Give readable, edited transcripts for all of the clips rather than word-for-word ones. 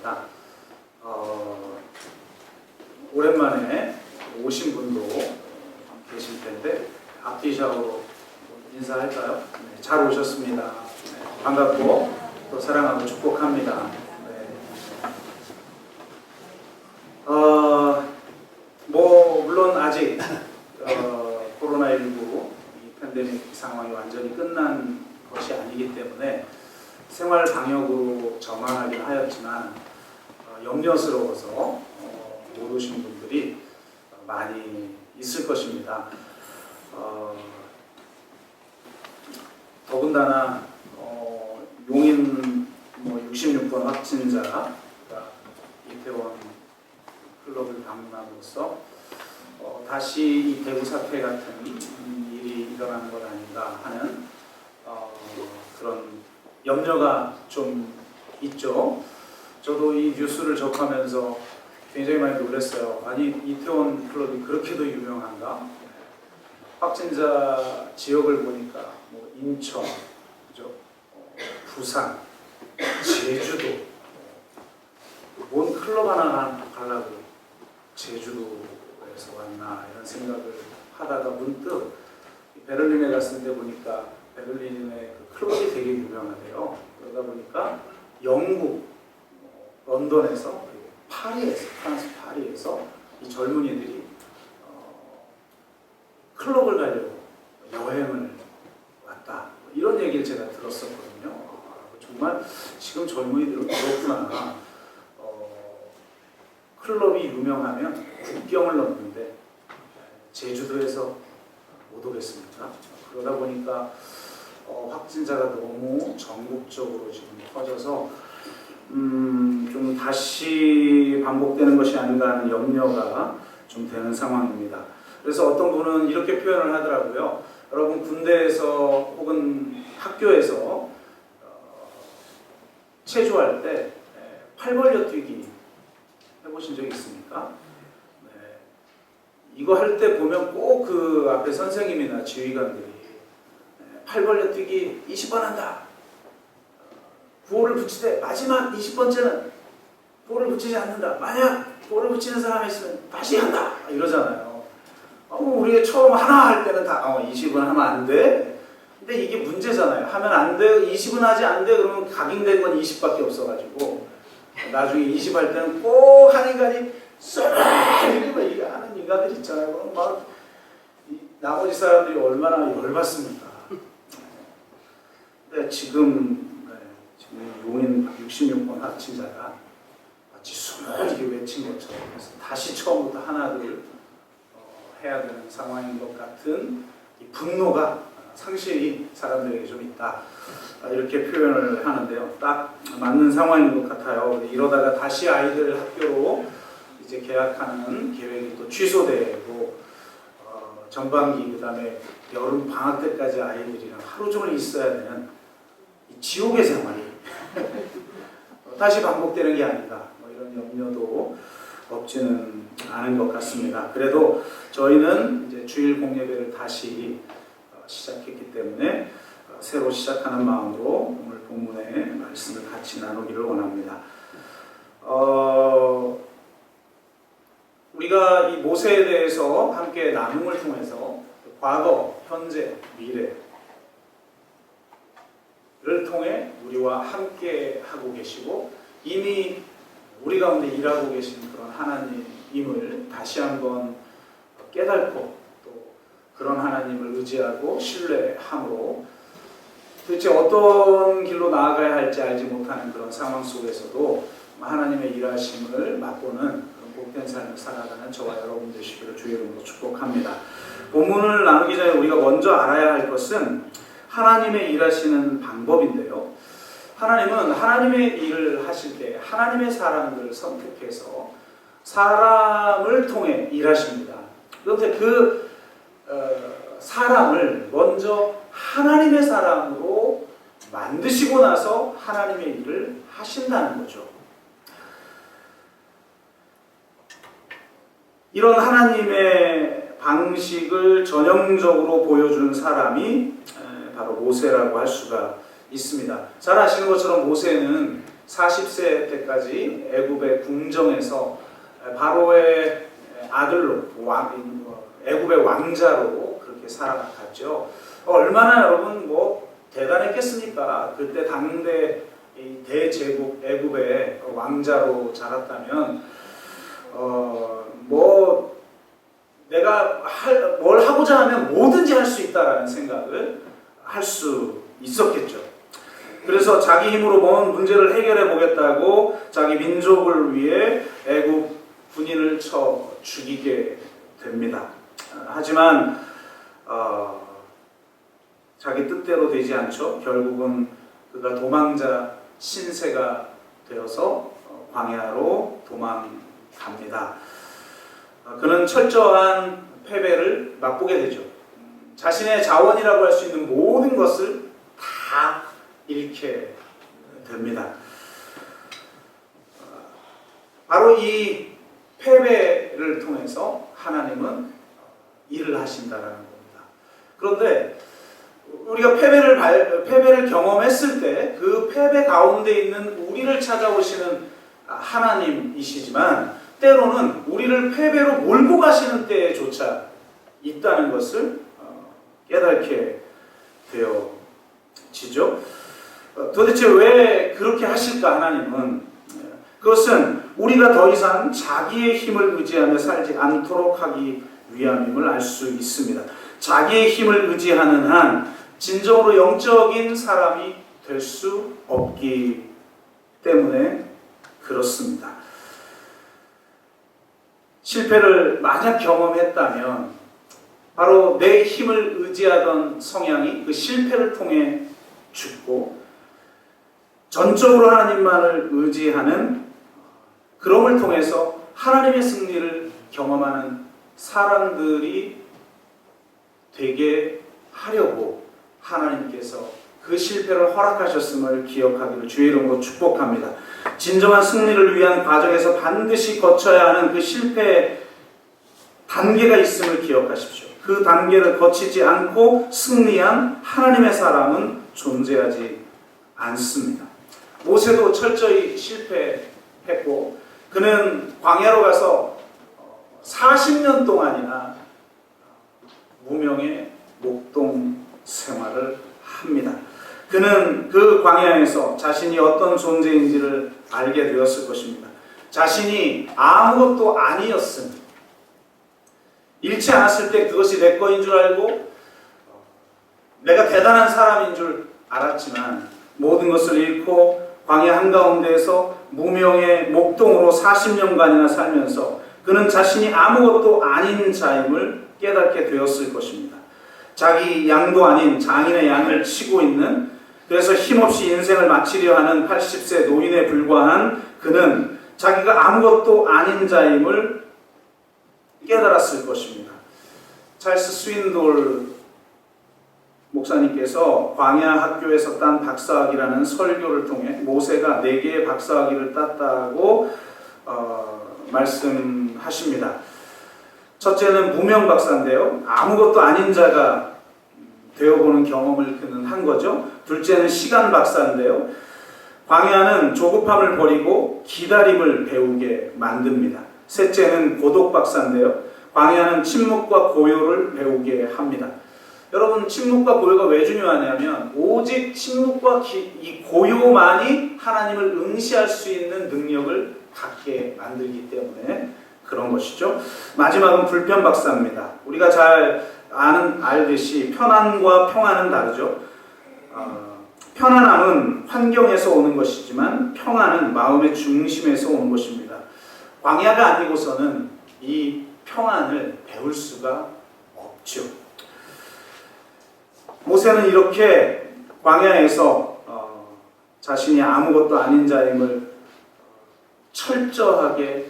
하겠습니다. 오랜만에 오신 분도 계실 텐데 앞뒤 좌우로 인사할까요? 네, 잘 오셨습니다. 네, 반갑고 또 사랑하고 축복합니다. 네. 물론 아직 코로나19 이 팬데믹 상황이 완전히 끝난 것이 아니기 때문에 생활 방역으로 정하긴 하였지만 염려스러워서 못 오신 분들이 많이 있을 것입니다. 더군다나 용인 66번 확진자가 이태원 클럽을 방문함으로써 다시 이 대구 사태 같은 일이 일어나는 것 아닌가 하는 그런 염려가 좀 있죠. 저도 이 뉴스를 접하면서 굉장히 많이 놀랐어요. 아니, 이태원 클럽이 그렇게도 유명한가? 확진자 지역을 보니까 인천, 그죠? 부산, 제주도, 뭔 클럽 하나 가려고 제주도에서 왔나 이런 생각을 하다가 문득 베를린에 갔을 때 보니까 베를린의 그 클럽이 되게 유명하대요. 그러다 보니까 영국, 런던에서, 파리에서, 프랑스 파리에서 이 젊은이들이 클럽을 가려고 여행을 왔다. 이런 얘기를 제가 들었었거든요. 정말 지금 젊은이들은 그렇구나. 클럽이 유명하면 국경을 넘는데 제주도에서 못 오겠습니까? 그러다 보니까 확진자가 너무 전국적으로 지금 퍼져서 좀 다시 반복되는 것이 아닌가 하는 염려가 좀 되는 상황입니다. 그래서 어떤 분은 이렇게 표현을 하더라고요. 여러분 군대에서 혹은 학교에서 체조할 때 팔 벌려 뛰기 해보신 적 있습니까? 네. 이거 할 때 보면 꼭 그 앞에 선생님이나 지휘관들이 팔 벌려 뛰기 20번 한다. 구호를 붙이되 마지막 20번째는 구호를 붙이지 않는다. 만약 구호를 붙이는 사람이 있으면 다시 한다. 이러잖아요. 우리가 처음 하나 할 때는 다 20은 하면 안 돼. 근데 이게 문제잖아요. 하면 안 돼. 20은 하지 안 돼. 그러면 각인된 건 20밖에 없어가지고 나중에 20 할 때는 꼭 한 인간이 이렇게 하는 인간들 있잖아요. 그럼 막 나머지 사람들이 얼마나 열받습니까? 근데 지금 용인 66번 확진자가 마치 숨을 이렇게 외친 것처럼 해서 다시 처음부터 하나둘 해야 되는 상황인 것 같은 이 분노가 상실이 사람들에게 좀 있다. 이렇게 표현을 하는데요. 딱 맞는 상황인 것 같아요. 이러다가 다시 아이들 학교로 이제 개학하는 계획이 또 취소되고 전반기 그다음에 여름 방학 때까지 아이들이랑 하루 종일 있어야 되는 이 지옥의 생활이 다시 반복되는 게 아닌가 이런 염려도 없지는 않은 것 같습니다. 그래도 저희는 이제 주일 공예배를 다시 시작했기 때문에 새로 시작하는 마음으로 오늘 본문의 말씀을 같이 나누기를 원합니다. 우리가 이 모세에 대해서 함께 나눔을 통해서 과거, 현재, 미래를 통해 우리와 함께 하고 계시고 이미 우리 가운데 일하고 계신 그런 하나님임을 다시 한번 깨닫고 또 그런 하나님을 의지하고 신뢰함으로 도대체 어떤 길로 나아가야 할지 알지 못하는 그런 상황 속에서도 하나님의 일하심을 맛보는 그런 복된 삶을 살아가는 저와 여러분 되시기를 주의 이름으로 축복합니다. 본문을 나누기 전에 우리가 먼저 알아야 할 것은 하나님의 일하시는 방법인데요. 하나님은 하나님의 일을 하실 때 하나님의 사람들을 선택해서 사람을 통해 일하십니다. 그런데 그 사람을 먼저 하나님의 사람으로 만드시고 나서 하나님의 일을 하신다는 거죠. 이런 하나님의 방식을 전형적으로 보여준 사람이 바로 모세라고 할 수가 있습니다. 잘 아시는 것처럼 모세는 40세 때까지 애굽의 궁정에서 바로의 아들로 애굽의 왕자로 그렇게 살아갔죠. 얼마나 여러분 대단했겠습니까? 그때 당대 대제국 애굽의 왕자로 자랐다면 내가 뭘 하고자 하면 뭐든지 할 수 있다라는 생각을 할 수 있었겠죠. 그래서 자기 힘으로 뭔 문제를 해결해 보겠다고 자기 민족을 위해 애굽 군인을 쳐 죽이게 됩니다. 하지만 자기 뜻대로 되지 않죠. 결국은 그가 도망자 신세가 되어서 광야로 도망갑니다. 그는 철저한 패배를 맛보게 되죠. 자신의 자원이라고 할 수 있는 모든 것을 다 잃게 됩니다. 바로 이 패배를 통해서 하나님은 일을 하신다라는 겁니다. 그런데 우리가 패배를 경험했을 때 그 패배 가운데 있는 우리를 찾아오시는 하나님이시지만 때로는 우리를 패배로 몰고 가시는 때조차 있다는 것을 깨닫게 되어지죠. 도대체 왜 그렇게 하실까 하나님은? 그것은 우리가 더 이상 자기의 힘을 의지하며 살지 않도록 하기 위함임을 알 수 있습니다. 자기의 힘을 의지하는 한 진정으로 영적인 사람이 될 수 없기 때문에 그렇습니다. 실패를 만약 경험했다면 바로 내 힘을 의지하던 성향이 그 실패를 통해 죽고 전적으로 하나님만을 의지하는 그럼을 통해서 하나님의 승리를 경험하는 사람들이 되게 하려고 하나님께서 그 실패를 허락하셨음을 기억하기를 주의 이름으로 축복합니다. 진정한 승리를 위한 과정에서 반드시 거쳐야 하는 그 실패의 단계가 있음을 기억하십시오. 그 단계를 거치지 않고 승리한 하나님의 사람은 존재하지 않습니다. 모세도 철저히 실패했고 그는 광야로 가서 40년 동안이나 무명의 목동 생활을 합니다. 그는 그 광야에서 자신이 어떤 존재인지를 알게 되었을 것입니다. 자신이 아무것도 아니었음, 잃지 않았을 때 그것이 내 거인 줄 알고 내가 대단한 사람인 줄 알았지만 모든 것을 잃고 광야 한가운데에서 무명의 목동으로 40년간이나 살면서 그는 자신이 아무것도 아닌 자임을 깨닫게 되었을 것입니다. 자기 양도 아닌 장인의 양을 치고 있는, 그래서 힘없이 인생을 마치려 하는 80세 노인에 불과한 그는 자기가 아무것도 아닌 자임을 깨달았을 것입니다. 찰스 스윈돌 목사님께서 광야 학교에서 딴 박사학위라는 설교를 통해 모세가 4개의 박사학위를 땄다고 말씀하십니다. 첫째는 무명 박사인데요. 아무것도 아닌 자가 되어보는 경험을 그는 한 거죠. 둘째는 시간 박사인데요. 광야는 조급함을 버리고 기다림을 배우게 만듭니다. 셋째는 고독 박사인데요. 광야는 침묵과 고요를 배우게 합니다. 여러분, 침묵과 고요가 왜 중요하냐면 오직 침묵과 이 고요만이 하나님을 응시할 수 있는 능력을 갖게 만들기 때문에 그런 것이죠. 마지막은 불편 박사입니다. 우리가 잘 알듯이 편안과 평안은 다르죠. 편안함은 환경에서 오는 것이지만 평안은 마음의 중심에서 오는 것입니다. 광야가 아니고서는 이 평안을 배울 수가 없죠. 모세는 이렇게 광야에서 자신이 아무것도 아닌 자임을 철저하게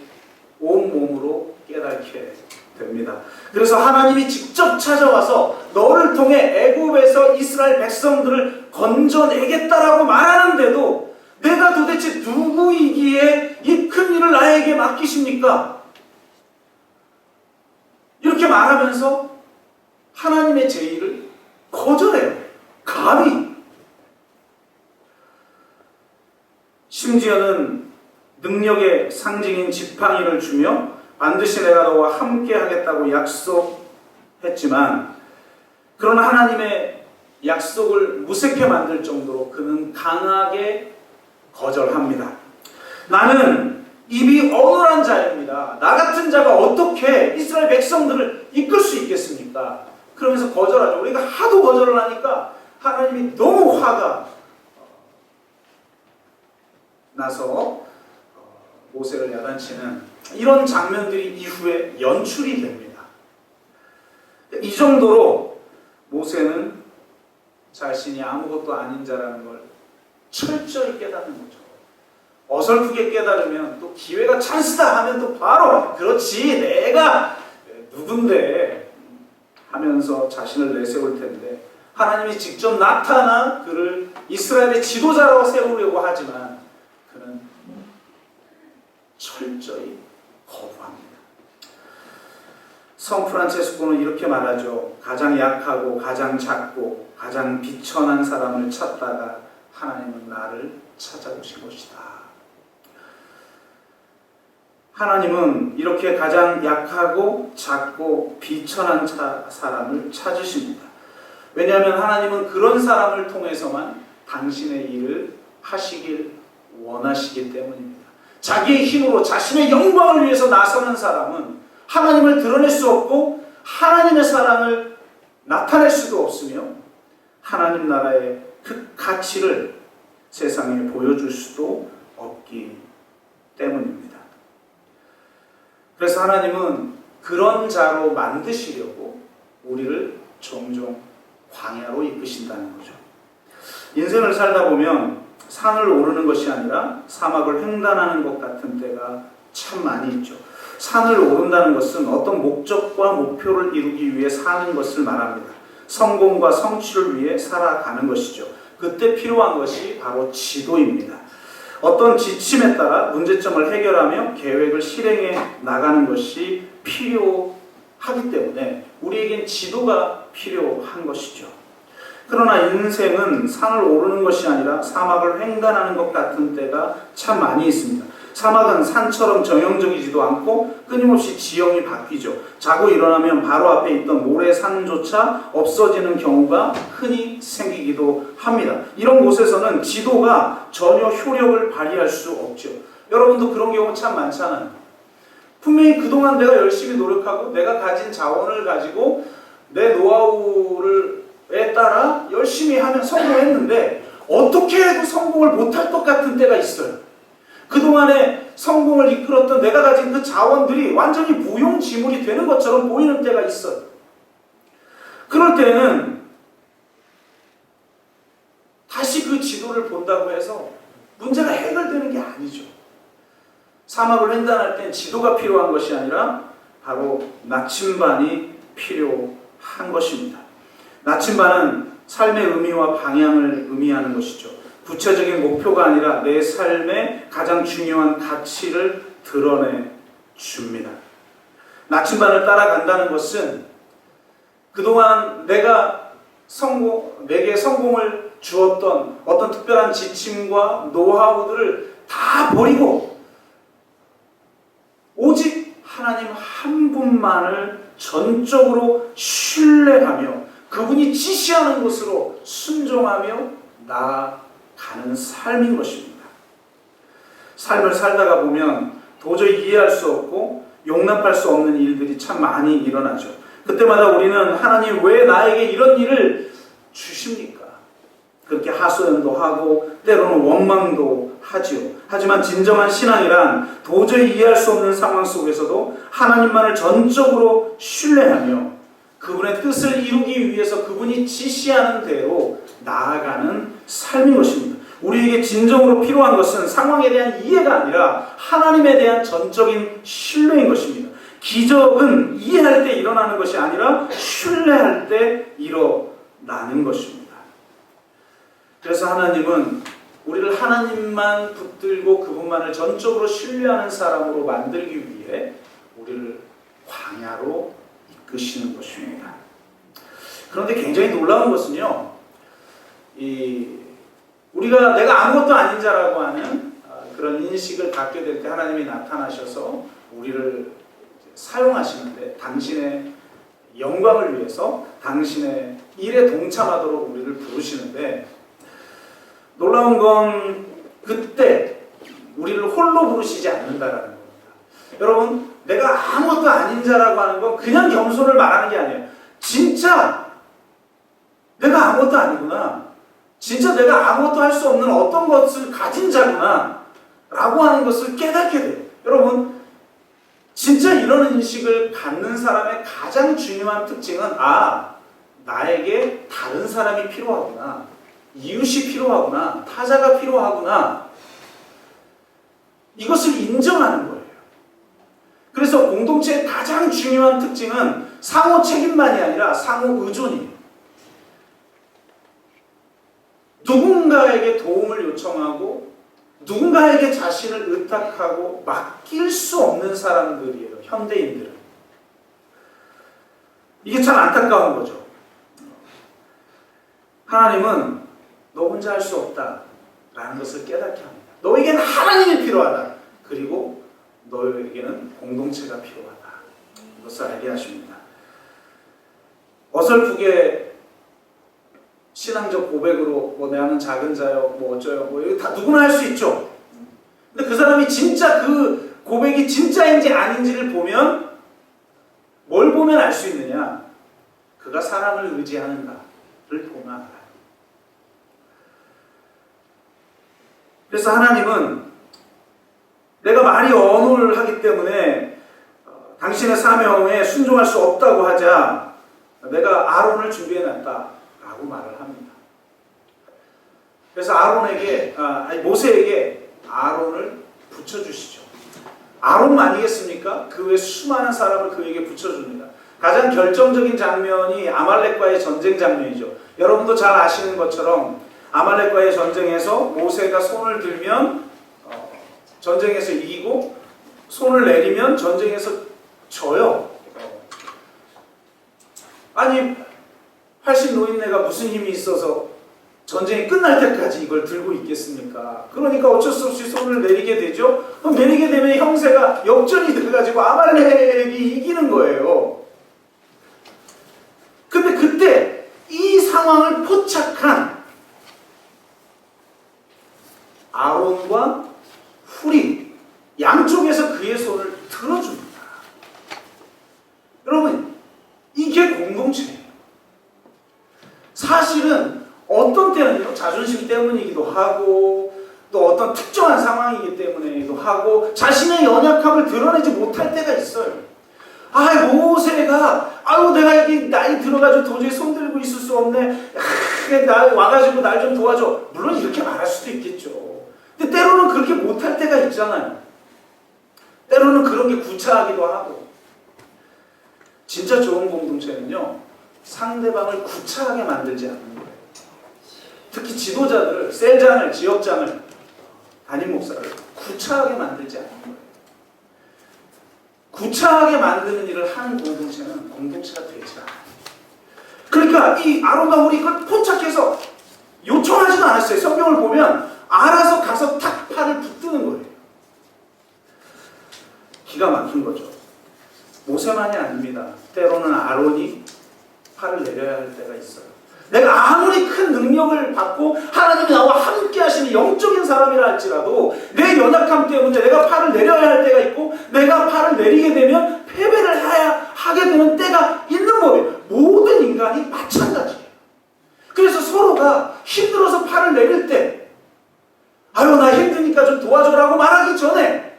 온몸으로 깨닫게 됩니다. 그래서 하나님이 직접 찾아와서 너를 통해 애굽에서 이스라엘 백성들을 건져내겠다라고 말하는데도 내가 도대체 누구이기에 이 큰 일을 나에게 맡기십니까? 이렇게 말하면서 하나님의 제의를 거절해요. 감히. 심지어는 능력의 상징인 지팡이를 주며 반드시 내가 너와 함께 하겠다고 약속했지만, 그러나 하나님의 약속을 무색해 만들 정도로 그는 강하게 거절합니다. 나는 입이 어눌한 자입니다. 나 같은 자가 어떻게 이스라엘 백성들을 이끌 수 있겠습니까? 그러면서 거절하죠. 우리가 하도 거절을 하니까 하나님이 너무 화가 나서 모세를 야단치는 이런 장면들이 이후에 연출이 됩니다. 이 정도로 모세는 자신이 아무것도 아닌 자라는 걸 철저히 깨닫는 거죠. 어설프게 깨달으면 또 기회가 찬스다 하면 또 바로 그렇지 내가 누군데 하면서 자신을 내세울 텐데, 하나님이 직접 나타나 그를 이스라엘의 지도자로 세우려고 하지만 그는 철저히 거부합니다. 성 프란체스코는 이렇게 말하죠. 가장 약하고 가장 작고 가장 비천한 사람을 찾다가 하나님은 나를 찾아오신 것이다. 하나님은 이렇게 가장 약하고 작고 비천한 사람을 찾으십니다. 왜냐하면 하나님은 그런 사람을 통해서만 당신의 일을 하시길 원하시기 때문입니다. 자기의 힘으로 자신의 영광을 위해서 나서는 사람은 하나님을 드러낼 수 없고 하나님의 사랑을 나타낼 수도 없으며 하나님 나라의 그 가치를 세상에 보여줄 수도 없기 때문입니다. 그래서 하나님은 그런 자로 만드시려고 우리를 종종 광야로 이끄신다는 거죠. 인생을 살다 보면 산을 오르는 것이 아니라 사막을 횡단하는 것 같은 때가 참 많이 있죠. 산을 오른다는 것은 어떤 목적과 목표를 이루기 위해 사는 것을 말합니다. 성공과 성취를 위해 살아가는 것이죠. 그때 필요한 것이 바로 지도입니다. 어떤 지침에 따라 문제점을 해결하며 계획을 실행해 나가는 것이 필요하기 때문에 우리에겐 지도가 필요한 것이죠. 그러나 인생은 산을 오르는 것이 아니라 사막을 횡단하는 것 같은 때가 참 많이 있습니다. 사막은 산처럼 정형적이지도 않고 끊임없이 지형이 바뀌죠. 자고 일어나면 바로 앞에 있던 모래산조차 없어지는 경우가 흔히 생기기도 합니다. 이런 곳에서는 지도가 전혀 효력을 발휘할 수 없죠. 여러분도 그런 경우 참 많잖아요. 분명히 그동안 내가 열심히 노력하고 내가 가진 자원을 가지고 내 노하우에 따라 열심히 하면 성공했는데 어떻게 해도 성공을 못할 것 같은 때가 있어요. 그동안에 성공을 이끌었던 내가 가진 그 자원들이 완전히 무용지물이 되는 것처럼 보이는 때가 있어요. 그럴 때는 다시 그 지도를 본다고 해서 문제가 해결되는 게 아니죠. 사막을 횡단할 땐 지도가 필요한 것이 아니라 바로 나침반이 필요한 것입니다. 나침반은 삶의 의미와 방향을 의미하는 것이죠. 구체적인 목표가 아니라 내 삶의 가장 중요한 가치를 드러내 줍니다. 나침반을 따라간다는 것은 그동안 내게 성공을 주었던 어떤 특별한 지침과 노하우들을 다 버리고 오직 하나님 한 분만을 전적으로 신뢰하며 그분이 지시하는 것으로 순종하며 나아가는 삶인 것입니다. 삶을 살다가 보면 도저히 이해할 수 없고 용납할 수 없는 일들이 참 많이 일어나죠. 그때마다 우리는 하나님 왜 나에게 이런 일을 주십니까? 그렇게 하소연도 하고 때로는 원망도 하지요. 하지만 진정한 신앙이란 도저히 이해할 수 없는 상황 속에서도 하나님만을 전적으로 신뢰하며 그분의 뜻을 이루기 위해서 그분이 지시하는 대로 나아가는 삶인 것입니다. 우리에게 진정으로 필요한 것은 상황에 대한 이해가 아니라 하나님에 대한 전적인 신뢰인 것입니다. 기적은 이해할 때 일어나는 것이 아니라 신뢰할 때 일어나는 것입니다. 그래서 하나님은 우리를 하나님만 붙들고 그분만을 전적으로 신뢰하는 사람으로 만들기 위해 우리를 광야로 이끄시는 것입니다. 그런데 굉장히 놀라운 것은요, 우리가 내가 아무것도 아닌 자라고 하는 그런 인식을 갖게 될 때 하나님이 나타나셔서 우리를 사용하시는데 당신의 영광을 위해서 당신의 일에 동참하도록 우리를 부르시는데 놀라운 건 그때 우리를 홀로 부르시지 않는다라는 겁니다. 여러분, 내가 아무것도 아닌 자라고 하는 건 그냥 겸손을 말하는 게 아니에요. 진짜 내가 아무것도 아니구나. 진짜 내가 아무것도 할 수 없는 어떤 것을 가진 자구나 라고 하는 것을 깨닫게 돼요. 여러분, 진짜 이런 인식을 갖는 사람의 가장 중요한 특징은 나에게 다른 사람이 필요하구나. 이웃이 필요하구나. 타자가 필요하구나. 이것을 인정하는 거예요. 그래서 공동체의 가장 중요한 특징은 상호 책임만이 아니라 상호 의존이에요. 누군가에게 도움을 요청하고 누군가에게 자신을 의탁하고 맡길 수 없는 사람들이에요. 현대인들은. 이게 참 안타까운 거죠. 하나님은 너 혼자 할 수 없다라는 것을 깨닫게 합니다. 너에게는 하나님이 필요하다. 그리고 너에게는 공동체가 필요하다. 이것을 알게 하십니다. 어설프게 신앙적 고백으로 나는 작은 자요, 어쩌요, 이거 다 누구나 할 수 있죠. 근데 그 사람이 진짜 그 고백이 진짜인지 아닌지를 보면 뭘 보면 알 수 있느냐? 그가 사람을 의지하는가를 보면 알아요. 그래서 하나님은 내가 말이 언홀하기 때문에 당신의 사명에 순종할 수 없다고 하자 내가 아론을 준비해놨다 라고 말을 합니다. 그래서 모세에게 아론을 붙여주시죠. 아론만이겠습니까? 그 외 수많은 사람을 그에게 붙여줍니다. 가장 결정적인 장면이 아말렉과의 전쟁 장면이죠. 여러분도 잘 아시는 것처럼 아말렉과의 전쟁에서 모세가 손을 들면 전쟁에서 이기고 손을 내리면 전쟁에서 져요. 아니 80 노인네가 무슨 힘이 있어서 전쟁이 끝날 때까지 이걸 들고 있겠습니까? 그러니까 어쩔 수 없이 손을 내리게 되죠. 그럼 내리게 되면 형세가 역전이 돼가지고 아말렉이 이기는 거예요. 근데 그때 이 상황을 포착한 아론과 훌이 양쪽에서 그의 손을 들어줍니다. 여러분, 이게 공동체예요. 사실은 어떤 때는요, 자존심 때문이기도 하고 또 어떤 특정한 상황이기 때문이기도 하고 자신의 연약함을 드러내지 못할 때가 있어요. 모세가 내가 여기 나이 들어가지고 도저히 손들고 있을 수 없네. 와가지고 날 좀 도와줘. 물론 이렇게 말할 수도 있겠죠. 근데 때로는 그렇게 못할 때가 있잖아요. 때로는 그런 게 구차하기도 하고. 진짜 좋은 공동체는요, 상대방을 구차하게 만들지 않는 거예요. 특히 지도자들을, 셀장을, 지역장을, 담임 목사를 구차하게 만들지 않는 거예요. 구차하게 만드는 일을 하는 공동체는 공동체가 되지 않아요. 그러니까 이 아론과 훌이 그걸 포착해서 요청하지도 않았어요. 성경을 보면 알아서 가서 탁 팔을 붙드는 거예요. 기가 막힌 거죠. 모세만이 아닙니다. 때로는 아론이 팔을 내려야 할 때가 있어요. 내가 아무리 큰 능력을 받고 하나님이 나와 함께 하시는 영적인 사람이라 할지라도 내 연약함 때문에 내가 팔을 내려야 할 때가 있고 내가 팔을 내리게 되면 패배를 하게 되는 때가 있는 법이에요. 모든 인간이 마찬가지예요. 그래서 서로가 힘들어서 팔을 내릴 때 나 힘드니까 좀 도와줘라고 말하기 전에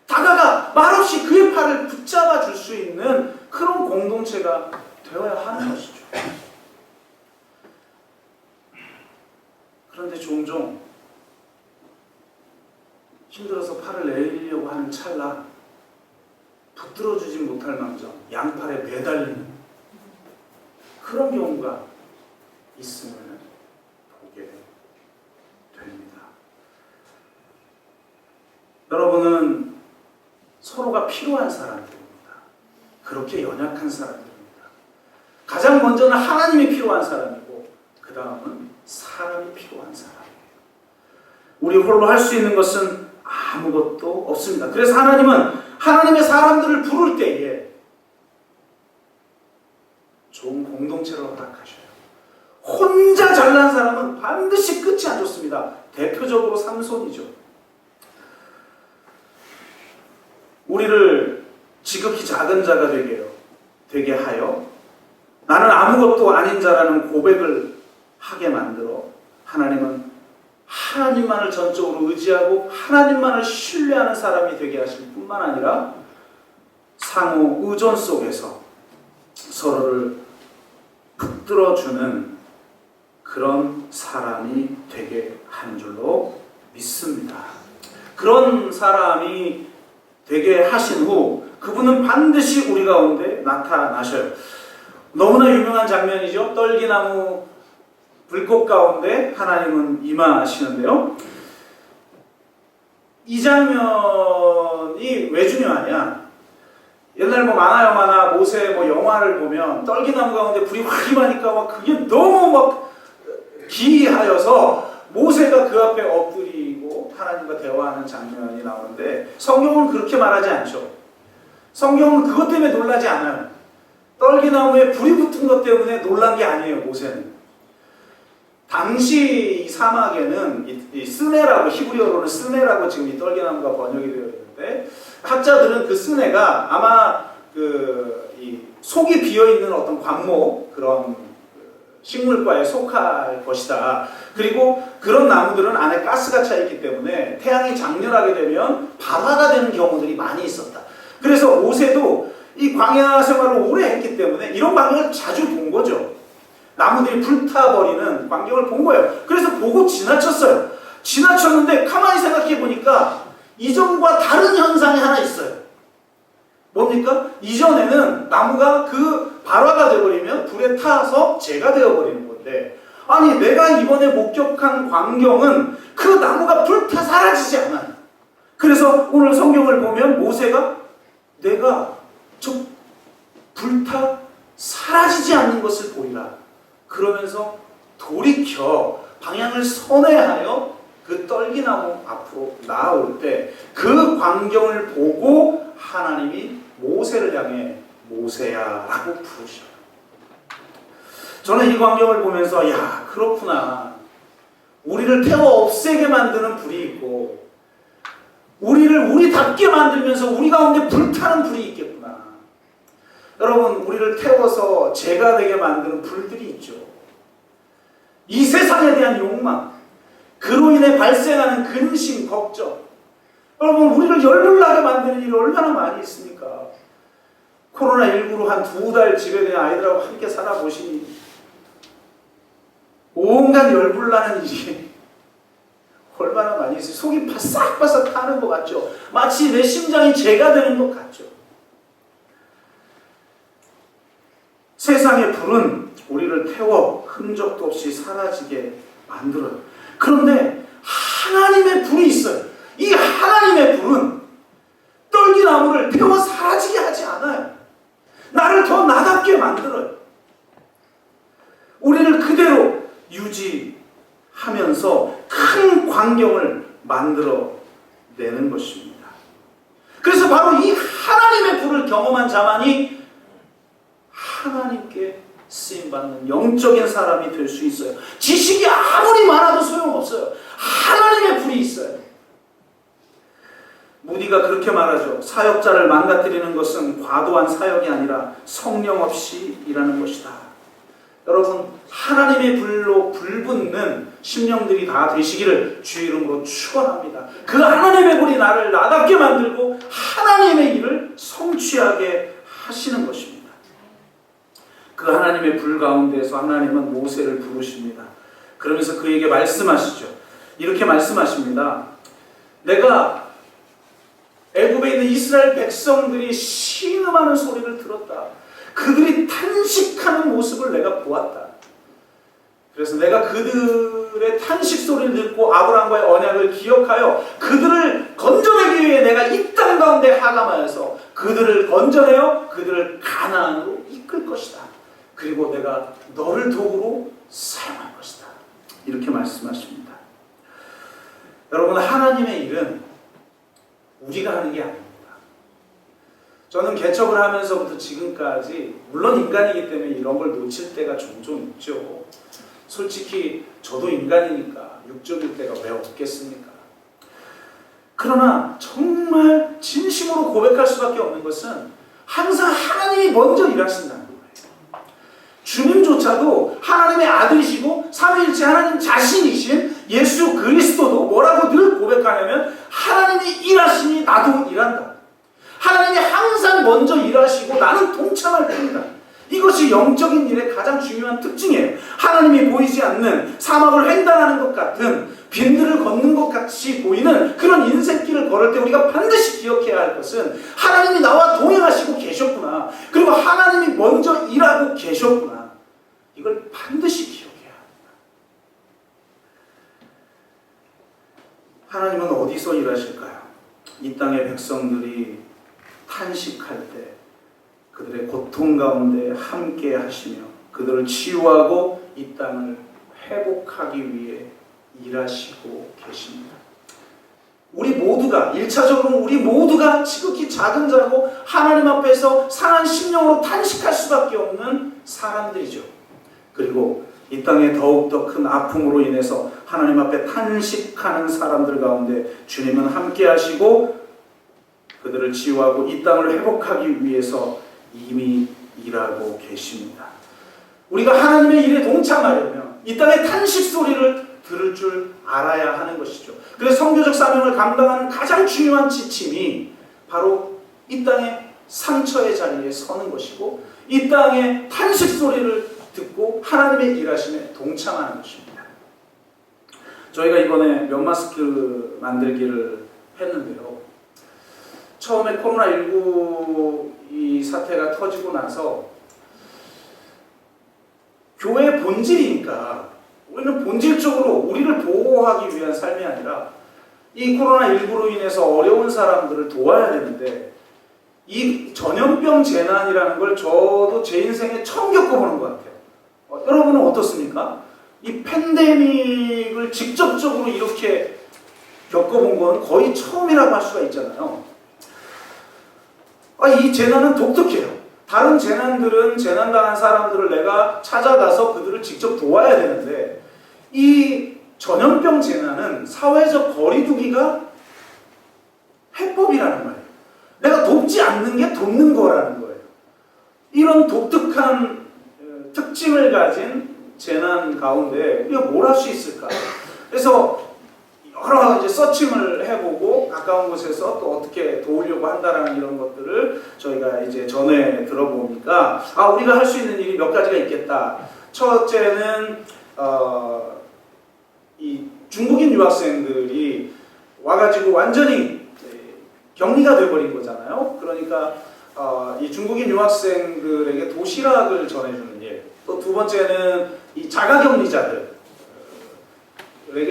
다가가 말없이 그의 팔을 붙잡아 줄 수 있는 그런 공동체가 되어야 하는 것이죠. 그런데 종종 힘들어서 팔을 내리려고 하는 찰나 붙들어주지 못할 망정 양팔에 매달리는 그런 경우가 있음을 보게 됩니다. 여러분은 서로가 필요한 사람들입니다. 그렇게 연약한 사람들입니다. 가장 먼저는 하나님이 필요한 사람이고 그 다음은 사람이 필요한 사람이에요. 우리 홀로 할 수 있는 것은 아무것도 없습니다. 그래서 하나님은 하나님의 사람들을 부를 때에 좋은 공동체를 허락하셔요. 혼자 잘난 사람은 반드시 끝이 안 좋습니다. 대표적으로 삼손이죠. 우리를 지극히 작은 자가 되게 하여 나는 아무것도 아닌 자라는 고백을 하게 만들어 하나님은 하나님만을 전적으로 의지하고 하나님만을 신뢰하는 사람이 되게 하실 뿐만 아니라 상호 의존 속에서 서로를 붙들어주는 그런 사람이 되게 하는 줄로 믿습니다. 그런 사람이 되게 하신 후 그분은 반드시 우리 가운데 나타나셔요. 너무나 유명한 장면이죠. 떨기나무 불꽃 가운데 하나님은 임하시는데요. 이 장면이 왜 중요하냐? 옛날 만화 영화나 모세 영화를 보면 떨기나무 가운데 불이 확 임하니까 막 그게 너무 막 기이하여서 모세가 그 앞에 엎드리고 하나님과 대화하는 장면이 나오는데 성경은 그렇게 말하지 않죠. 성경은 그것 때문에 놀라지 않아요. 떨기나무에 불이 붙은 것 때문에 놀란 게 아니에요, 모세는. 당시 이 사막에는 이 스네라고, 히브리어로는 스네라고 지금 이 떨기나무가 번역이 되어 있는데, 학자들은 그 스네가 아마 이 속이 비어 있는 어떤 광목, 그런 식물과에 속할 것이다. 그리고 그런 나무들은 안에 가스가 차 있기 때문에 태양이 장렬하게 되면 발화가 되는 경우들이 많이 있었다. 그래서 모세도 이 광야 생활을 오래 했기 때문에 이런 광경을 자주 본 거죠. 나무들이 불타버리는 광경을 본 거예요. 그래서 보고 지나쳤어요. 지나쳤는데 가만히 생각해 보니까 이전과 다른 현상이 하나 있어요. 뭡니까? 이전에는 나무가 그 발화가 되어버리면 불에 타서 재가 되어버리는 건데, 아니 내가 이번에 목격한 광경은 그 나무가 불타 사라지지 않아요. 그래서 오늘 성경을 보면 모세가 내가 저 불타 사라지지 않는 것을 보이라. 그러면서 돌이켜 방향을 선회하여 그 떨기나무 앞으로 나아올 때 그 광경을 보고 하나님이 모세를 향해 모세야 라고 부르셔요. 저는 이 광경을 보면서 야 그렇구나. 우리를 태워 없애게 만드는 불이 있고 우리를 우리답게 만들면서 우리 가운데 불타는 불이 있겠구나. 여러분 우리를 태워서 죄가 되게 만드는 불들이 있죠. 이 세상에 대한 욕망, 그로 인해 발생하는 근심, 걱정. 여러분 우리를 열불나게 만드는 일이 얼마나 많이 있습니까? 코로나19로 한 2달 집에 내 아이들하고 함께 살아보시니 온갖 열불나는 일이 얼마나 많이 있어요. 속이 바싹바싹 타는 것 같죠. 마치 내 심장이 죄가 되는 것 같죠. 세상의 불은 우리를 태워 흔적도 없이 사라지게 만들어요. 그런데 하나님의 불이 있어요. 이 하나님의 불은 떨기나무를 태워 사라지게 하지 않아요. 나를 더 나답게 만들어요. 우리를 그대로 유지하면서 큰 광경을 만들어내는 것입니다. 그래서 바로 이 하나님의 불을 경험한 자만이 하나님께 쓰임받는 영적인 사람이 될 수 있어요. 지식이 아무리 많아도 소용없어요. 하나님의 불이 있어요. 무디가 그렇게 말하죠. 사역자를 망가뜨리는 것은 과도한 사역이 아니라 성령 없이 일하는 것이다. 여러분 하나님의 불로 불붙는 심령들이 다 되시기를 주의 이름으로 축원합니다. 그 하나님의 불이 나를 나답게 만들고 하나님의 일을 성취하게 하시는 것입니다. 그 하나님의 불 가운데서 하나님은 모세를 부르십니다. 그러면서 그에게 말씀하시죠. 이렇게 말씀하십니다. 내가 애굽에 있는 이스라엘 백성들이 신음하는 소리를 들었다. 그들이 탄식하는 모습을 내가 보았다. 그래서 내가 그들의 탄식 소리를 듣고 아브라함과의 언약을 기억하여 그들을 건져내기 위해 내가 이 땅 가운데 하감하여서 그들을 건져내어 그들을 가나안으로 이끌 것이다. 그리고 내가 너를 도구로 사용할 것이다. 이렇게 말씀하십니다. 여러분 하나님의 일은 우리가 하는 게 아닙니다. 저는 개척을 하면서부터 지금까지 물론 인간이기 때문에 이런 걸 놓칠 때가 종종 있죠. 솔직히 저도 인간이니까 육적일 때가 왜 없겠습니까? 그러나 정말 진심으로 고백할 수밖에 없는 것은 항상 하나님이 먼저 일하신다는 거예요. 주님조차도 하나님의 아들이시고 삼위일체 하나님 자신이신 예수 그리스도도 뭐라고 늘 고백하냐면 하나님이 일하시니 나도 일한다. 하나님이 항상 먼저 일하시고 나는 동참할 뿐이다. 이것이 영적인 일의 가장 중요한 특징이에요. 하나님이 보이지 않는 사막을 횡단하는 것 같은 빈들을 걷는 것 같이 보이는 그런 인생길을 걸을 때 우리가 반드시 기억해야 할 것은 하나님이 나와 동행하시고 계셨구나. 그리고 하나님이 먼저 일하고 계셨구나. 이걸 반드시 기억해야 합니다. 하나님은 어디서 일하실까요? 이 땅의 백성들이 탄식할 때 그들의 고통 가운데 함께 하시며 그들을 치유하고 이 땅을 회복하기 위해 일하시고 계십니다. 우리 모두가 1차적으로 우리 모두가 지극히 작은 자고 하나님 앞에서 상한 심령으로 탄식할 수밖에 없는 사람들이죠. 그리고 이 땅에 더욱더 큰 아픔으로 인해서 하나님 앞에 탄식하는 사람들 가운데 주님은 함께 하시고 그들을 치유하고 이 땅을 회복하기 위해서 이미 일하고 계십니다. 우리가 하나님의 일에 동참하려면 이 땅의 탄식 소리를 들을 줄 알아야 하는 것이죠. 그래서 선교적 사명을 감당하는 가장 중요한 지침이 바로 이 땅의 상처의 자리에 서는 것이고 이 땅의 탄식 소리를 듣고 하나님의 일하심에 동참하는 것입니다. 저희가 이번에 면마스크 만들기를 했는데요. 처음에 코로나19 이 사태가 터지고 나서 교회의 본질이니까 우리는 본질적으로 우리를 보호하기 위한 삶이 아니라 이 코로나19로 인해서 어려운 사람들을 도와야 되는데 이 전염병 재난이라는 걸 저도 제 인생에 처음 겪어보는 것 같아요. 여러분은 어떻습니까? 이 팬데믹을 직접적으로 이렇게 겪어본 건 거의 처음이라고 할 수가 있잖아요. 이 재난은 독특해요. 다른 재난들은 재난당한 사람들을 내가 찾아가서 그들을 직접 도와야 되는데 이 전염병 재난은 사회적 거리두기가 해법이라는 거예요. 내가 돕지 않는 게 돕는 거라는 거예요. 이런 독특한 특징을 가진 재난 가운데 우리가 뭘 할 수 있을까? 그래서 여러 이제 서칭을 해보고 가까운 곳에서 또 어떻게 도우려고 한다라는 이런 것들을 저희가 이제 전에 들어보니까 우리가 할 수 있는 일이 몇 가지가 있겠다. 첫째는 이 중국인 유학생들이 와가지고 완전히 격리가 돼버린 거잖아요. 그러니까 이 중국인 유학생들에게 도시락을 전해주는 일. 또 두 번째는 이 자가격리자들에게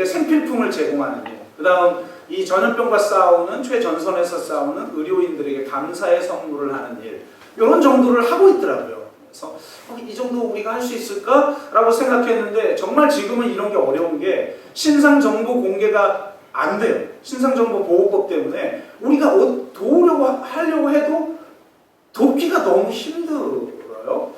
생필품을 제공하는 일. 그 다음 이 전염병과 싸우는 최전선에서 싸우는 의료인들에게 감사의 선물을 하는 일. 이런 정도를 하고 있더라고요. 그래서 이 정도 우리가 할 수 있을까라고 생각했는데 정말 지금은 이런 게 어려운 게 신상정보 공개가 안 돼요. 신상정보보호법 때문에 우리가 도우려고 하려고 해도 돕기가 너무 힘들어요.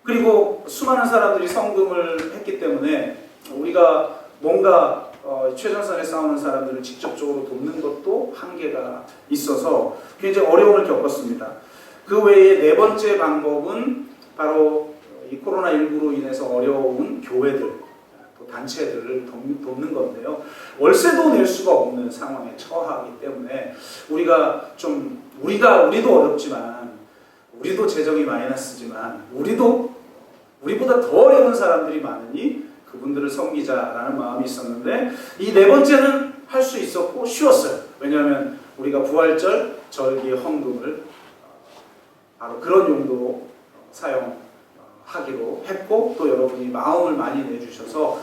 그리고 수많은 사람들이 성금을 했기 때문에 우리가 뭔가 최전선에 싸우는 사람들을 직접적으로 돕는 것도 한계가 있어서 굉장히 어려움을 겪었습니다. 그 외에 네 번째 방법은 바로 이 코로나19로 인해서 어려운 교회들, 또 단체들을 돕는 건데요. 월세도 낼 수가 없는 상황에 처하기 때문에 우리도 어렵지만 우리도 재정이 마이너스지만 우리보다 더 어려운 사람들이 많으니 그분들을 섬기자라는 마음이 있었는데 이 네 번째는 할 수 있었고 쉬웠어요. 왜냐하면 우리가 부활절, 절기, 헌금을 바로 그런 용도로 사용하기로 했고 또 여러분이 마음을 많이 내주셔서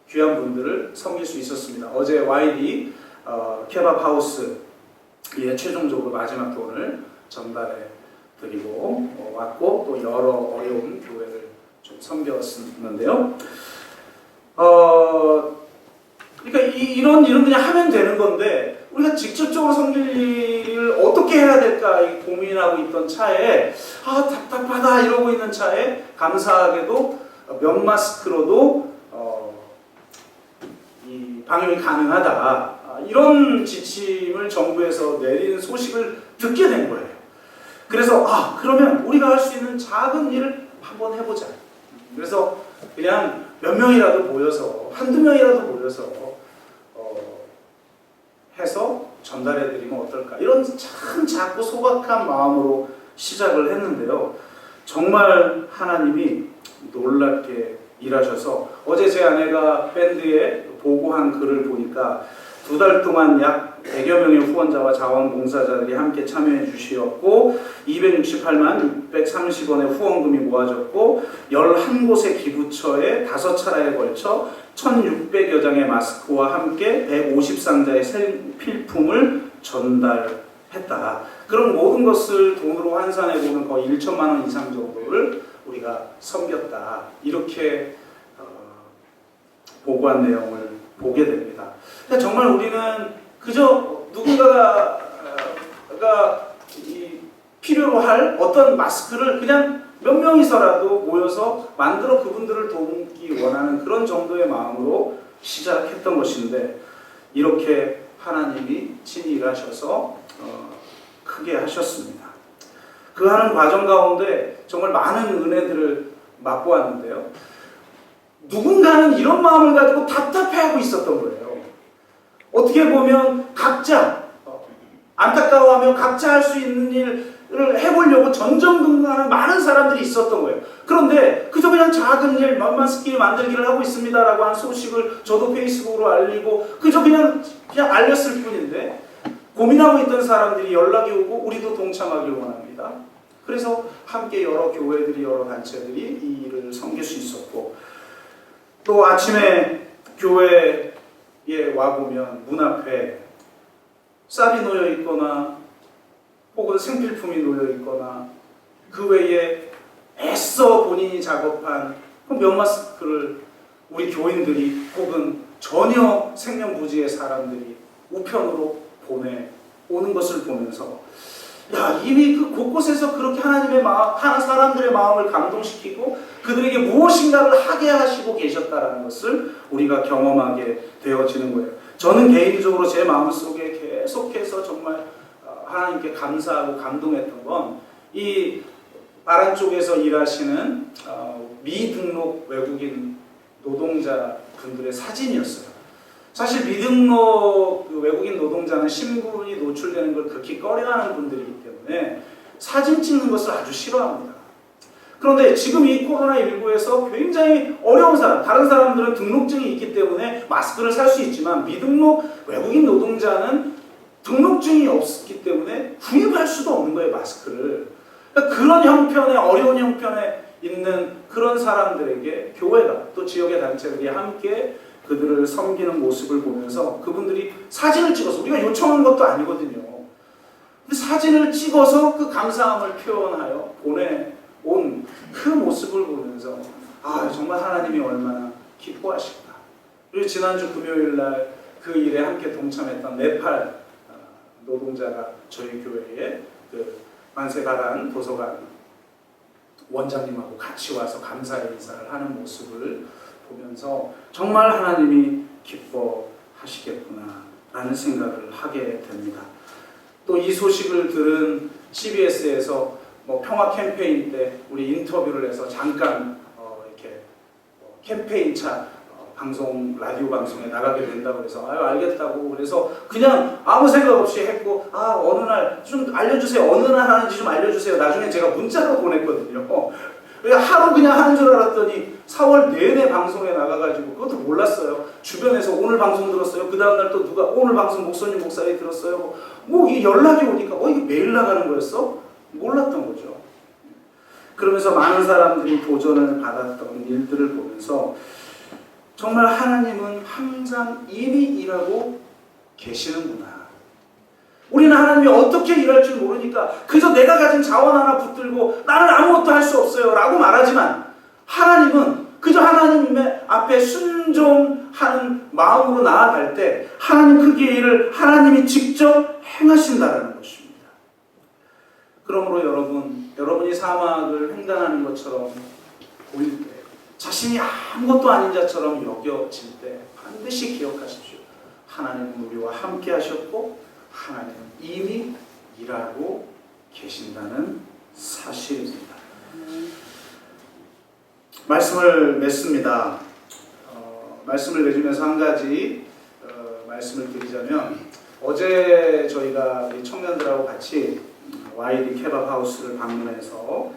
귀한 분들을 섬길 수 있었습니다. 어제 YD 케밥 하우스에 최종적으로 마지막 돈을 전달해 드리고 왔고 또 여러 어려운 교회를 좀 섬겼는데요. 그러니까 이런 일은 그냥 하면 되는 건데 우리가 직접적으로 섬길 일을 어떻게 해야 될까 고민하고 있던 차에 답답하다 이러고 있는 차에 감사하게도 면 마스크로도 이 방역이 가능하다 이런 지침을 정부에서 내린 소식을 듣게 된 거예요. 그래서 그러면 우리가 할 수 있는 작은 일을 한번 해보자. 그래서 그냥 몇 명이라도 모여서 한두 명이라도 모여서 해서 전달해드리면 어떨까 이런 참 작고 소박한 마음으로 시작을 했는데요. 정말 하나님이 놀랍게 일하셔서 어제 제 아내가 밴드에 보고한 글을 보니까 2달 동안 약 100여 명의 후원자와 자원봉사자들이 함께 참여해 주시었고 268만 630원의 후원금이 모아졌고 11곳의 기부처에 5차례에 걸쳐 1600여 장의 마스크와 함께 150상자의 생필품을 전달했다. 그런 모든 것을 돈으로 환산해보면 거의 1천만 원 이상 정도를 우리가 섬겼다. 이렇게 보고한 내용을 보게 됩니다. 정말 우리는 그저 누군가가 필요로 할 어떤 마스크를 그냥 몇 명이서라도 모여서 만들어 그분들을 돕기 원하는 그런 정도의 마음으로 시작했던 것인데 이렇게 하나님이 친히 일하셔서 크게 하셨습니다. 그 하는 과정 가운데 정말 많은 은혜들을 맛보았는데요. 누군가는 이런 마음을 가지고 답답해하고 있었던 거예요. 어떻게 보면 각자 안타까워하며 각자 할 수 있는 일을 해보려고 전전긍긍하는 많은 사람들이 있었던 거예요. 그런데 그저 그냥 작은 일, 마스크 만들기를 하고 있습니다라고 한 소식을 저도 페이스북으로 알리고 그저 그냥 알렸을 뿐인데 고민하고 있던 사람들이 연락이 오고 우리도 동참하길 원합니다. 그래서 함께 여러 교회들이 여러 단체들이 이 일을 섬길 수 있었고 또 아침에 교회에 와보면 문 앞에 쌀이 놓여 있거나 혹은 생필품이 놓여 있거나 그 외에 애써 본인이 작업한 면 마스크를 우리 교인들이 혹은 전혀 생명부지의 사람들이 우편으로 보내오는 것을 보면서 이미 그 곳곳에서 그렇게 하나님의 마음, 사람들의 마음을 감동시키고 그들에게 무엇인가를 하게 하시고 계셨다는 것을 우리가 경험하게 되어지는 거예요. 저는 개인적으로 제 마음속에 계속해서 정말 하나님께 감사하고 감동했던 건 이 아란 쪽에서 일하시는 미등록 외국인 노동자 분들의 사진이었어요. 사실 미등록 외국인 노동자는 신분이 노출되는 걸 극히 꺼려하는 분들이기 때문에 사진 찍는 것을 아주 싫어합니다. 그런데 지금 이 코로나19에서 굉장히 어려운 사람, 다른 사람들은 등록증이 있기 때문에 마스크를 살 수 있지만 미등록 외국인 노동자는 등록증이 없기 때문에 구입할 수도 없는 거예요, 마스크를. 그러니까 그런 형편에, 어려운 형편에 있는 그런 사람들에게 교회가 또 지역의 단체들이 함께 그들을 섬기는 모습을 보면서 그분들이 사진을 찍어서 우리가 요청한 것도 아니거든요. 근데 사진을 찍어서 그 감사함을 표현하여 보내온 그 모습을 보면서 정말 하나님이 얼마나 기뻐하실까. 그리고 지난주 금요일 날 그 일에 함께 동참했던 네팔 노동자가 저희 교회에 그 만세가란 도서관 원장님하고 같이 와서 감사의 인사를 하는 모습을 보면서 정말 하나님이 기뻐하시겠구나 라는 생각을 하게 됩니다. 또 이 소식을 들은 CBS에서 평화 캠페인 때 우리 인터뷰를 해서 잠깐 이렇게 캠페인차 방송, 라디오 방송에 나가게 된다고 해서 알겠다고 그래서 그냥 아무 생각 없이 했고 어느 날 좀 알려주세요. 어느 날 하는지 좀 알려주세요. 나중에 제가 문자로 보냈거든요. 하루 그냥 하는 줄 알았더니 4월 내내 방송에 나가가지고 그것도 몰랐어요. 주변에서 오늘 방송 들었어요. 그 다음날 또 누가 오늘 방송 목사님 목사님 들었어요. 이게 연락이 오니까 이게 매일 나가는 거였어? 몰랐던 거죠. 그러면서 많은 사람들이 도전을 받았던 일들을 보면서 정말 하나님은 항상 이미 일하고 계시는구나. 우리는 하나님이 어떻게 일할 줄 모르니까 그저 내가 가진 자원 하나 붙들고 나는 아무것도 할 수 없어요 라고 말하지만 하나님은 그저 하나님의 앞에 순종하는 마음으로 나아갈 때 하나님 그 일을 하나님이 직접 행하신다는 것입니다. 그러므로 여러분이 사막을 횡단하는 것처럼 보일 때, 자신이 아무것도 아닌 자처럼 여겨질 때 반드시 기억하십시오. 하나님은 우리와 함께 하셨고 하나님은 이미 일하고 계신다는 사실입니다. 말씀을 맺습니다. 말씀을 맺으면서 한 가지 말씀을 드리자면, 어제 저희가 우리 청년들하고 같이 YD 케밥 하우스를 방문해서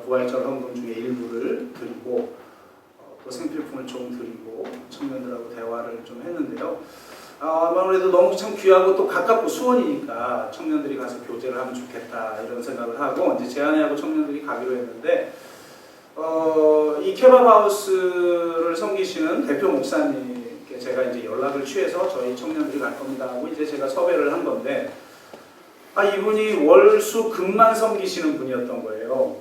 부활절 헌금 중에 일부를 드리고 또 생필품을 좀 드리고 청년들하고 대화를 좀 했는데요. 아무래도 너무 참 귀하고 또 가깝고 수원이니까 청년들이 가서 교제를 하면 좋겠다 이런 생각을 하고 이제 제안하고 청년들이 가기로 했는데, 이 케밥하우스를 섬기시는 대표 목사님께 제가 이제 연락을 취해서 저희 청년들이 갈 겁니다 하고 이제 제가 섭외를 한 건데, 이분이 월수 금만 섬기시는 분이었던 거예요.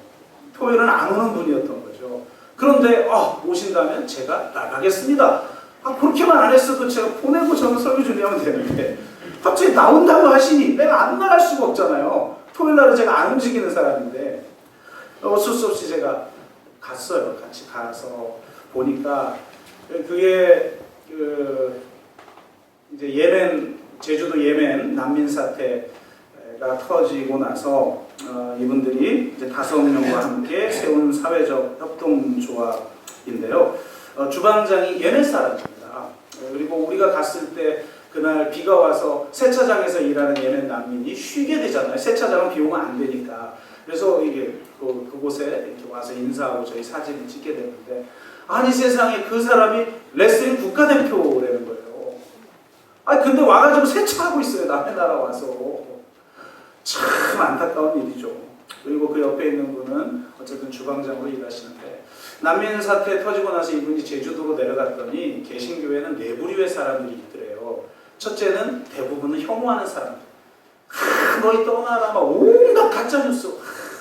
토요일은 안 오는 분이었던 거죠. 그런데 오신다면 제가 나가겠습니다. 그렇게만 안 했어도 제가 보내고 저는 설교 준비하면 되는데 갑자기 나온다고 하시니 내가 안 나갈 수가 없잖아요. 토요일 날은 제가 안 움직이는 사람인데 어쩔 수 없이 제가 갔어요. 같이 가서 보니까 그게 이제 제주도 예멘 난민 사태가 터지고 나서 이분들이 이제 5명과 함께 세운 사회적 협동조합인데요. 주방장이 예멘 사람입니다. 그리고 우리가 갔을 때 그날 비가 와서 세차장에서 일하는 예멘 난민이 쉬게 되잖아요. 세차장은 비 오면 안 되니까. 그래서 이게 그곳에 이렇게 와서 인사하고 저희 사진을 찍게 되는데, 아니 세상에 그 사람이 레슬링 국가대표라는 거예요. 근데 와가지고 세차하고 있어요. 남의 나라 와서. 참 안타까운 일이죠. 그리고 그 옆에 있는 분은 어쨌든 주방장으로 일하시는데, 난민 사태 터지고 나서 이분이 제주도로 내려갔더니 개신교회는 네 부류의 사람들이 있더래요. 첫째는 대부분은 혐오하는 사람들. 너희 떠나라 막 온갖 가짜 뉴스,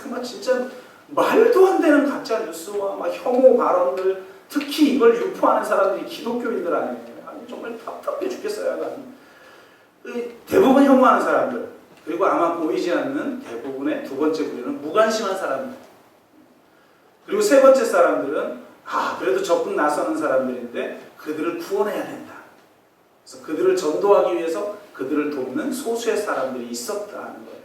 막 진짜 말도 안 되는 가짜 뉴스와 막 혐오 발언들, 특히 이걸 유포하는 사람들이 기독교인들 아니에요. 정말 답답해 죽겠어요. 대부분 혐오하는 사람들, 그리고 아마 보이지 않는 대부분의 두 번째 부류는 무관심한 사람들, 그리고 세 번째 사람들은 그래도 적극 나서는 사람들인데 그들을 구원해야 된다. 그래서 그들을 전도하기 위해서 그들을 돕는 소수의 사람들이 있었다는 거예요.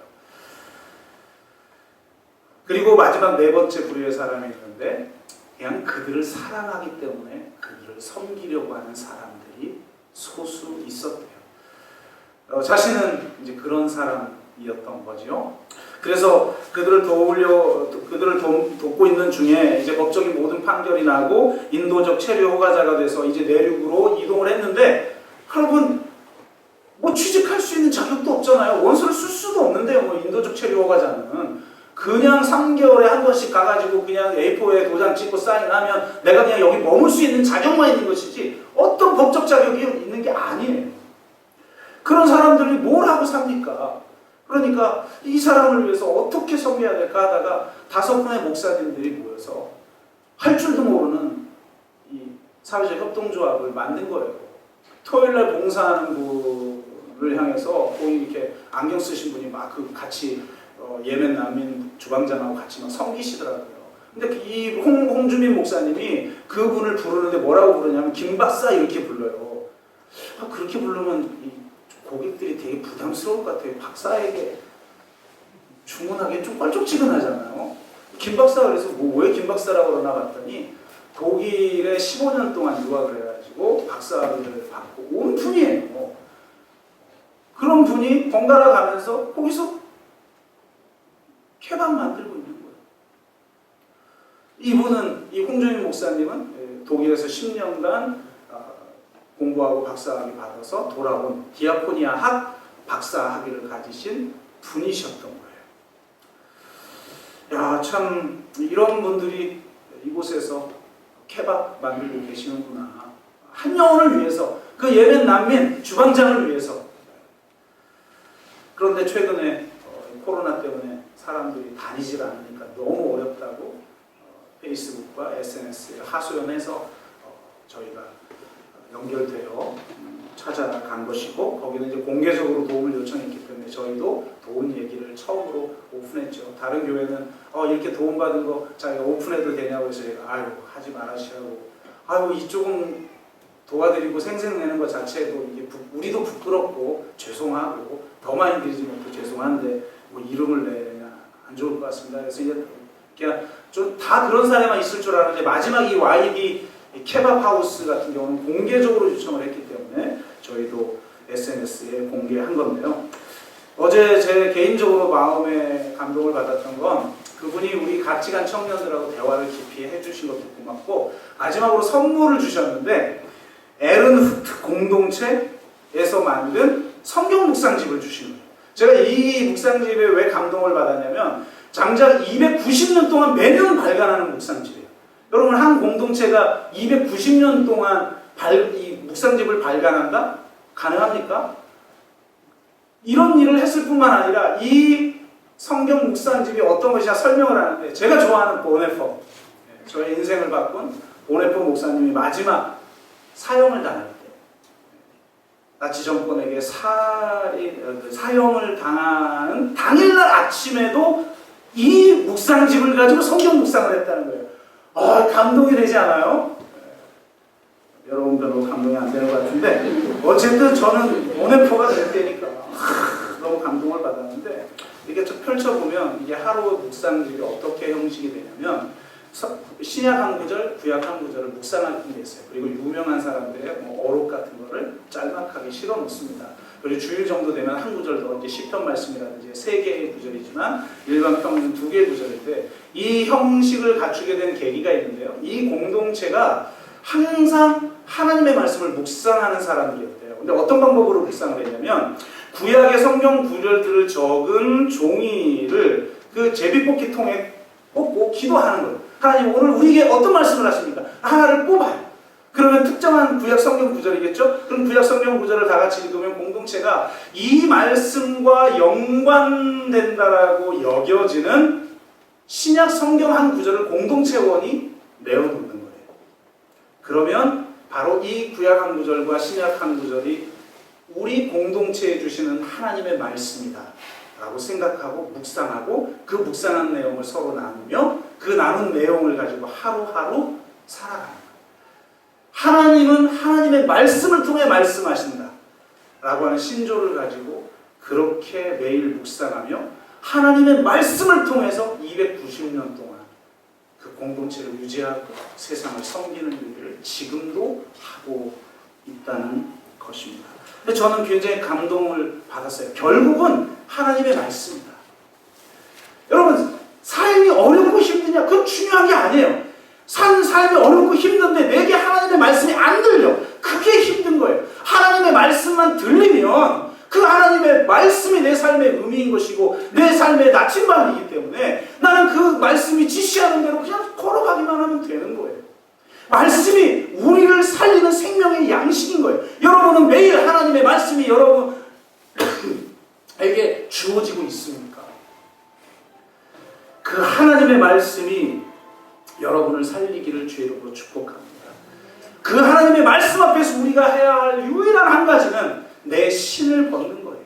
그리고 마지막 네 번째 부류의 사람이 있는데, 그냥 그들을 사랑하기 때문에 그들을 섬기려고 하는 사람들이 소수 있었대요. 자신은 이제 그런 사람이었던 거죠. 그래서 그들을 돕고 있는 중에 이제 법적인 모든 판결이 나고 인도적 체류 허가자가 돼서 이제 내륙으로 이동을 했는데, 여러분 뭐 취직할 수 있는 자격도 없잖아요. 원서를 쓸 수도 없는데 인도적 체류 허가자는 그냥 3개월에 한 번씩 가가지고 그냥 A4에 도장 찍고 사인하면 내가 그냥 여기 머물 수 있는 자격만 있는 것이지 어떤 법적 자격이 있는 게 아니에요. 그런 사람들이 뭘 하고 삽니까? 그러니까 이 사람을 위해서 어떻게 섬겨야 될까 하다가 5분의 목사님들이 모여서 할 줄도 모르는 이 사회적 협동조합을 만든 거예요. 토요일날 봉사하는 분을 향해서 거기 이렇게 안경 쓰신 분이 막 같이 예멘 난민 주방장하고 같이 막 섬기시더라고요. 근데 이 홍주민 목사님이 그분을 부르는데 뭐라고 부르냐면 김박사 이렇게 불러요. 그렇게 부르면 고객들이 되게 부담스러울 것 같아요. 박사에게 주문하기엔 좀 껄쩍지근하잖아요. 김박사 그래서 왜 김박사라고 그러나 봤더니 독일에 15년 동안 유학을 해가지고 박사를 받고 온 분이에요. 그런 분이 번갈아 가면서 거기서 케밥 만들고 있는 거예요. 이분은, 이 홍준희 목사님은 독일에서 10년간 공부하고 박사학위 받아서 돌아온 디아코니아 학 박사학위를 가지신 분이셨던 거예요. 참 이런 분들이 이곳에서 케밥 만들고 계시는구나. 한 영혼을 위해서, 그 예멘 난민 주방장을 위해서. 그런데 최근에 코로나 때문에 사람들이 다니질 않으니까 너무 어렵다고 페이스북과 SNS에 하소연해서 저희가 연결되어 찾아간 것이고, 거기는 이제 공개적으로 도움을 요청했기 때문에 저희도 도움 얘기를 처음으로 오픈했죠. 다른 교회는 이렇게 도움받은 거 자기가 오픈해도 되냐고 해서 제가 아유 하지 말으시라고, 아유 이쪽은 도와드리고 생색내는 것 자체도 이게 우리도 부끄럽고 죄송하고 더 많이 드리지 못해 죄송한데 뭐 이름을 내냐 안 좋을 것 같습니다. 그래서 이제 그냥 좀 다 그런 사례만 있을 줄 알았는데 마지막 이 YB 케밥 하우스 같은 경우는 공개적으로 요청을 했기 때문에 저희도 SNS에 공개한 건데요. 어제 제 개인적으로 마음에 감동을 받았던 건 그분이 우리 같이 간 청년들하고 대화를 깊이 해주신 것도 고맙고, 마지막으로 선물을 주셨는데 에른 후트 공동체에서 만든 성경 묵상집을 주신 거예요. 제가 이 묵상집에 왜 감동을 받았냐면 장작 290년 동안 매년 발간하는 묵상집이에요. 여러분, 한 공동체가 290년 동안 이 묵상집을 발간한다? 가능합니까? 이런 일을 했을 뿐만 아니라 이 성경 묵상집이 어떤 것이냐 설명을 하는데, 제가 좋아하는 보네퍼, 저의 인생을 바꾼 보네퍼 목사님이 마지막 사형을 당할 때, 나치 정권에게 사형을 당하는 당일날 아침에도 이 묵상집을 가지고 성경 묵상을 했다는 거예요. 감동이 되지 않아요? 여러분 별로 감동이 안 되는 것 같은데, 어쨌든 저는 보네퍼가 될 때니까 너무 감동을 받았는데, 이게 좀 펼쳐보면 이게 하루 묵상집이 어떻게 형식이 되냐면 신약 한 구절, 구약 한 구절을 묵상하는 게 있어요. 그리고 유명한 사람들의 어록 같은 거를 짤막하게 실어 놓습니다. 그리고 주일 정도 되면 한 구절 더, 이제 시편 말씀이라든지 3개의 구절이지만 일반 평균 2개의 구절인데, 이 형식을 갖추게 된 계기가 있는데요. 이 공동체가 항상 하나님의 말씀을 묵상하는 사람들이었대요. 근데 어떤 방법으로 묵상을 했냐면, 구약의 성경 구절들을 적은 종이를 그 제비뽑기통에 뽑고 기도하는 거예요. 하나님 오늘 우리에게 어떤 말씀을 하십니까? 하나를 뽑아요. 그러면 특정한 구약 성경 구절이겠죠? 그럼 구약 성경 구절을 다 같이 읽으면 공동체가 이 말씀과 연관된다라고 여겨지는 신약 성경 한 구절을 공동체원이 내어놓는 거예요. 그러면 바로 이 구약 한 구절과 신약 한 구절이 우리 공동체에 주시는 하나님의 말씀이다 라고 생각하고 묵상하고, 그 묵상한 내용을 서로 나누며 그 나눈 내용을 가지고 하루하루 살아가는 거예요. 하나님은 하나님의 말씀을 통해 말씀하신다 라고 하는 신조를 가지고 그렇게 매일 묵상하며 하나님의 말씀을 통해서 290년 동안 그 공동체를 유지하고 세상을 섬기는 일을 지금도 하고 있다는 것입니다. 근데 저는 굉장히 감동을 받았어요. 결국은 하나님의 말씀이다. 여러분, 삶이 어렵고 힘드냐? 그건 중요한 게 아니에요. 삶이 어렵고 힘든데 내게 하나님의 말씀이 안 들려. 그게 힘든 거예요. 하나님의 말씀만 들리면 그 하나님의 말씀이 내 삶의 의미인 것이고 내 삶의 나침반이기 때문에 나는 그 말씀이 지시하는 대로 그냥 걸어가기만 하면 되는 거예요. 말씀이 우리를 살리는 생명의 양식인 거예요. 여러분은 매일 하나님의 말씀이 여러분에게 주어지고 있습니까? 그 하나님의 말씀이 여러분을 살리기를 주의 이름으로 축복합니다. 그 하나님의 말씀 앞에서 우리가 해야 할 유일한 한 가지는 내 신을 벗는 거예요.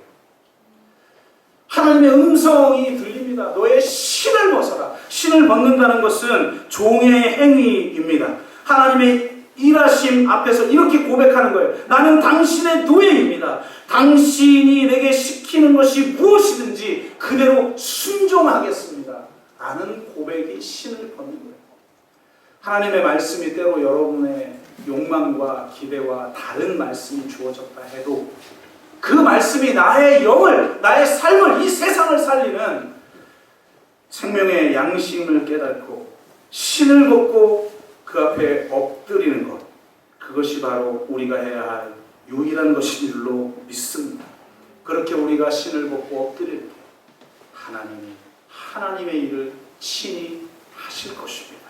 하나님의 음성이 들립니다. 너의 신을 벗어라. 신을 벗는다는 것은 종의 행위입니다. 하나님의 일하심 앞에서 이렇게 고백하는 거예요. 나는 당신의 노예입니다. 당신이 내게 시키는 것이 무엇이든지 그대로 순종하겠습니다. 라는 고백이 신을 벗는 거예요. 하나님의 말씀이 때로 여러분의 욕망과 기대와 다른 말씀이 주어졌다 해도 그 말씀이 나의 영을, 나의 삶을, 이 세상을 살리는 생명의 양심을 깨닫고 신을 벗고 그 앞에 엎드리는 것, 그것이 바로 우리가 해야 할 유일한 것인 줄로 믿습니다. 그렇게 우리가 신을 벗고 엎드릴 때 하나님이 하나님의 일을 친히 하실 것입니다.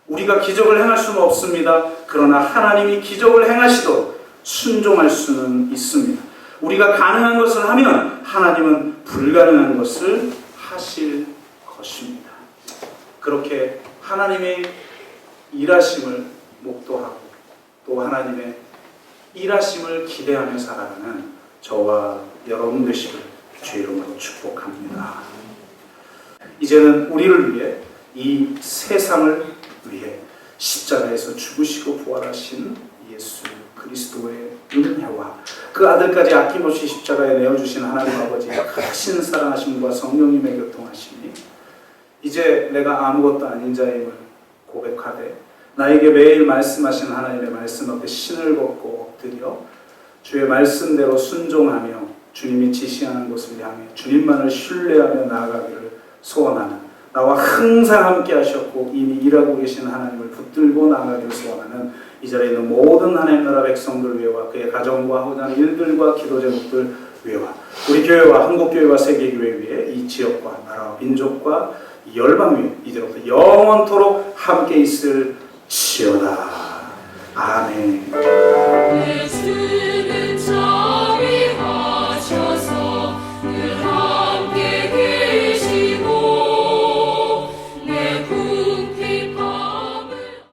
우리가 기적을 행할 수는 없습니다. 그러나 하나님이 기적을 행하시도록 순종할 수는 있습니다. 우리가 가능한 것을 하면 하나님은 불가능한 것을 하실 것입니다. 그렇게 하나님의 일하심을 목도하고 또 하나님의 일하심을 기대하며 살아가는 저와 여러분 되시길 주의 이름으로 축복합니다. 이제는 우리를 위해 이 세상을 위해 십자가에서 죽으시고 부활하신 예수 그리스도의 은혜와 그 아들까지 아낌없이 십자가에 내어주신 하나님 아버지의 크신 사랑하심과 성령님의 교통하심이 이제 내가 아무것도 아닌 자임을 고백하되 나에게 매일 말씀하신 하나님의 말씀 앞에 신을 벗고 엎드려 주의 말씀대로 순종하며 주님이 지시하는 곳을 향해 주님만을 신뢰하며 나아가기를 소원하는, 나와 항상 함께 하셨고 이미 일하고 계신 하나님을 붙들고 나아가기를 소원하는 이 자리에 있는 모든 하나님 나라 백성들 위해와 그의 가정과 하고자 하는 일들과 기도 제목들 위해와 우리 교회와 한국교회와 세계교회 위해 이 지역과 나라와 민족과 이 열방 위에 이제로부터 영원토록 함께 있을 지어다. 아멘.